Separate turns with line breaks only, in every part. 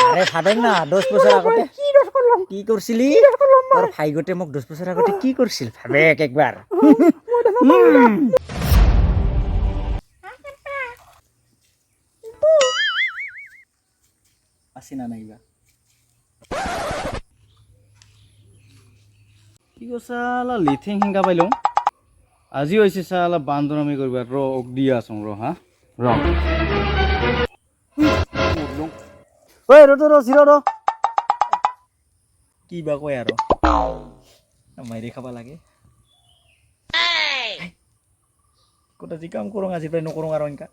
আরে ভাবেন না 10 বছর আগতে কি করছিলি তোর ভাই গটে মোক 10 বছর আগতে কি করছিল ভাবে একবার আসিনা নাইবা
কি কছালা লিথিং হিংকা পাইলং আজি হইছে সালা বান্দরামি করবা র ওক দিয়া আছং র হা র
ওই র জিরো র কি বা কয় আর মাইরে খাবা লাগে কোটা জি কাম করং আজি পাই নকরং আর অনকা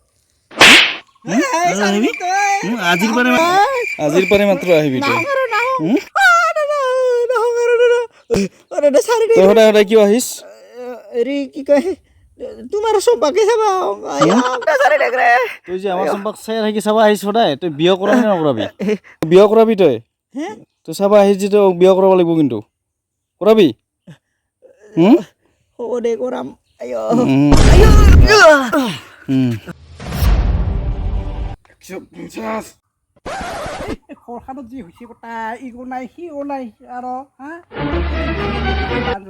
আজির পরে মাত্র আহিবি তুই তোহরা হরা কি আহিস
রে কি কয় তোমার সম্পর্কে যাবা
তুই যে আমার সম্পর্ক চাই থাকি চাবা আহিস সদায় তুই বিয়া কৰাবি না নকৰাবি বিয়া কৰাবি তই তুই চাবা আহিস যে তই বিয়া কৰাব লাগিব কিন্তু কৰাবি
হ'ব দে কৰাম আয়ো
খৰখানত যি হৈছে কথা ইগো নাই সিও নাই আৰু হা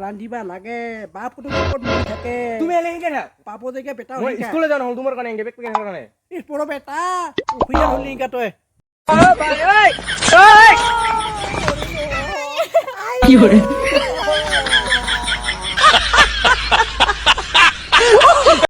ৰান্ধিবা লাগে বাপটো ক'ত মৰি থাকে
তুমি এনে শিকে থাক
পাপো জেগে বেটা
মই স্কুলে যাওঁ নহ'ল তোমাৰ কাৰণে এংগে বেক পেকেনৰ কাৰণে
ই পৰ বেটা উফিয়া হলি ইংকা তই
কি কৰে